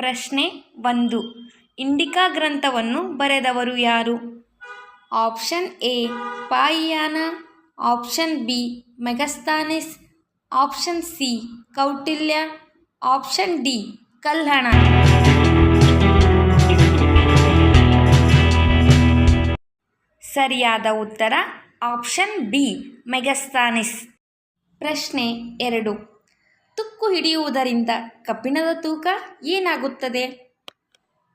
ಪ್ರಶ್ನೆ 1. ಇಂಡಿಕಾ ಗ್ರಂಥವನ್ನು ಬರೆದವರು ಯಾರು? ಆಪ್ಷನ್ ಎ ಪಾಯಿಯಾನ, option B Megasthenes, option C Kautilya, option D Kalhana. ಸರಿಯಾದ ಉತ್ತರ ಆಪ್ಷನ್ ಬಿ ಮೆಗಸ್ತನೀಸ್. ಪ್ರಶ್ನೆ 2. ತುಕ್ಕು ಹಿಡಿಯುವುದರಿಂದ ಕಬ್ಬಿಣದ ತೂಕ ಏನಾಗುತ್ತದೆ?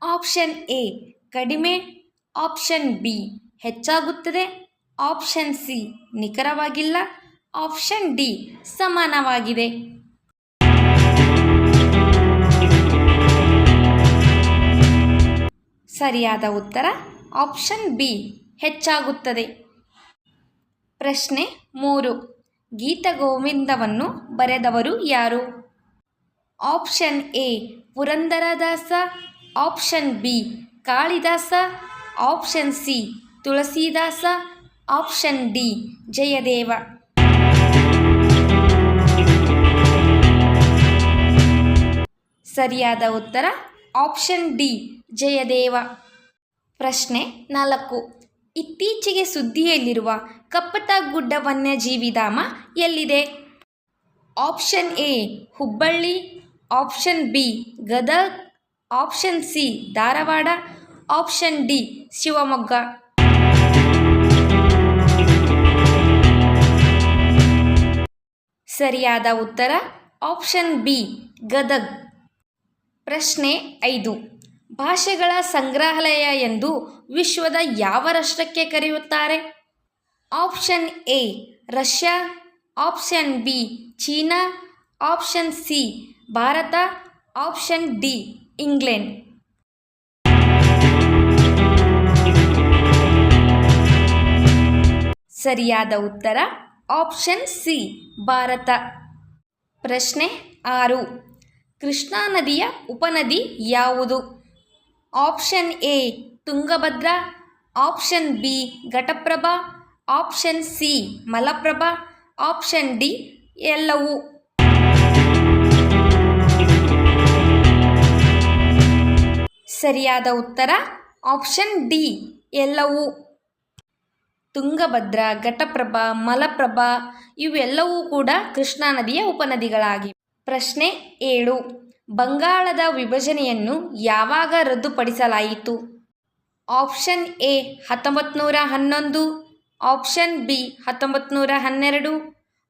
ಆಪ್ಷನ್ ಎ ಕಡಿಮೆ, ಆಪ್ಷನ್ ಬಿ ಹೆಚ್ಚಾಗುತ್ತದೆ, ಆಪ್ಷನ್ ಸಿ ನಿಖರವಾಗಿಲ್ಲ, ಆಪ್ಷನ್ ಡಿ ಸಮಾನವಾಗಿದೆ. ಸರಿಯಾದ ಉತ್ತರ ಆಪ್ಷನ್ ಬಿ ಹೆಚ್ಚಾಗುತ್ತದೆ. ಪ್ರಶ್ನೆ 3. ಗೀತಗೋವಿಂದವನ್ನು ಬರೆದವರು ಯಾರು? Option A Purandaradasa, option B Kalidasa, option C Tulsidas, option D Jayadeva. ಸರಿಯಾದ ಉತ್ತರ ಆಪ್ಷನ್ ಡಿ ಜಯದೇವ. ಪ್ರಶ್ನೆ 4. ಇತ್ತೀಚೆಗೆ ಸುದ್ದಿಯಲ್ಲಿರುವ ಕಪ್ಪತ್ತಗುಡ್ಡ ವನ್ಯಜೀವಿಧಾಮ ಎಲ್ಲಿದೆ? Option A Hubballi, option B Gadag, option C Dharwad, option D Shivamogga. ಸರಿಯಾದ ಉತ್ತರ ಆಪ್ಷನ್ ಬಿ ಗದಗ್. ಪ್ರಶ್ನೆ 5. ಭಾಷೆಗಳ ಸಂಗ್ರಹಾಲಯ ಎಂದು ವಿಶ್ವದ ಯಾವ ರಾಷ್ಟ್ರಕ್ಕೆ ಕರೆಯುತ್ತಾರೆ? Option A Russia, option B China, option C Bharat, option D England. ಸರಿಯಾದ ಉತ್ತರ ಆಪ್ಷನ್ ಸಿ ಭಾರತ. ಪ್ರಶ್ನೆ 6. ಕೃಷ್ಣಾ ನದಿಯ ಉಪನದಿ ಯಾವುದು? Option A Tungabhadra, option B Ghataprabha, option C Malaprabha, option D ಎಲ್ಲವೂ. ಸರಿಯಾದ ಉತ್ತರ ಆಪ್ಷನ್ ಡಿ ಎಲ್ಲವೂ. ತುಂಗಭದ್ರಾ, ಘಟಪ್ರಭಾ, ಮಲಪ್ರಭಾ ಇವೆಲ್ಲವೂ ಕೂಡ ಕೃಷ್ಣಾ ನದಿಯ ಉಪನದಿಗಳಾಗಿವೆ. ಪ್ರಶ್ನೆ 7. ಬಂಗಾಳದ ವಿಭಜನೆಯನ್ನು ಯಾವಾಗ ರದ್ದುಪಡಿಸಲಾಯಿತು? Option A 1911, option B 1912,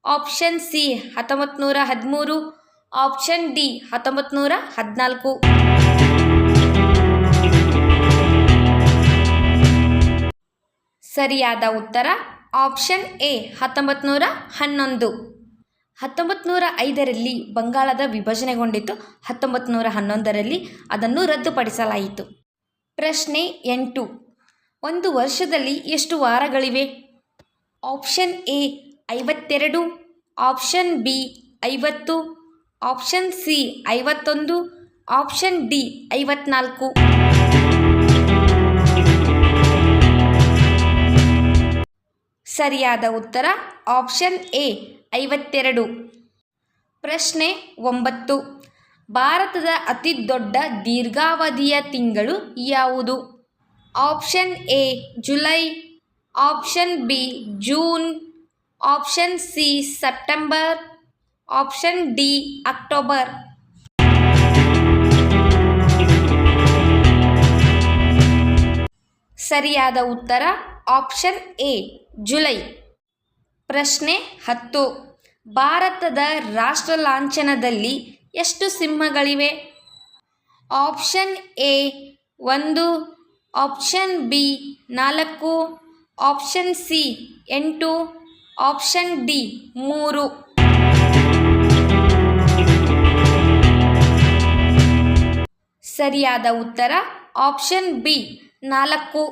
option C 1913, option D 1914. ಸರಿಯಾದ ಉತ್ತರ ಆಪ್ಷನ್ ಎ 1911. 1905ರಲ್ಲಿ ಬಂಗಾಳದ ವಿಭಜನೆಗೊಂಡಿತು. 1911ರಲ್ಲಿ ಅದನ್ನು ರದ್ದುಪಡಿಸಲಾಯಿತು. ಪ್ರಶ್ನೆ 8. ಒಂದು ವರ್ಷದಲ್ಲಿ ಎಷ್ಟು ವಾರಗಳಿವೆ? Option A 52, option B 50, option C 51, option D 54. ಸರಿಯಾದ ಉತ್ತರ ಆಪ್ಷನ್ ಎ 52. ಪ್ರಶ್ನೆ 9. ಭಾರತದ ಅತಿ ದೊಡ್ಡ ದೀರ್ಘಾವಧಿಯ ತಿಂಗಳು ಯಾವುದು? Option A July, option B June, option C September, option D October. ಸರಿಯಾದ ಉತ್ತರ ಆಪ್ಷನ್ ಎ ಜುಲೈ. ಪ್ರಶ್ನೆ 10. ಭಾರತದ ರಾಷ್ಟ್ರ ಲಾಂಛನದಲ್ಲಿ ಎಷ್ಟು ಸಿಂಹಗಳಿವೆ? Option A 1, option B 4, option C 8, option D 3. ಸರಿಯಾದ ಉತ್ತರ ಆಪ್ಷನ್ ಬಿ 4.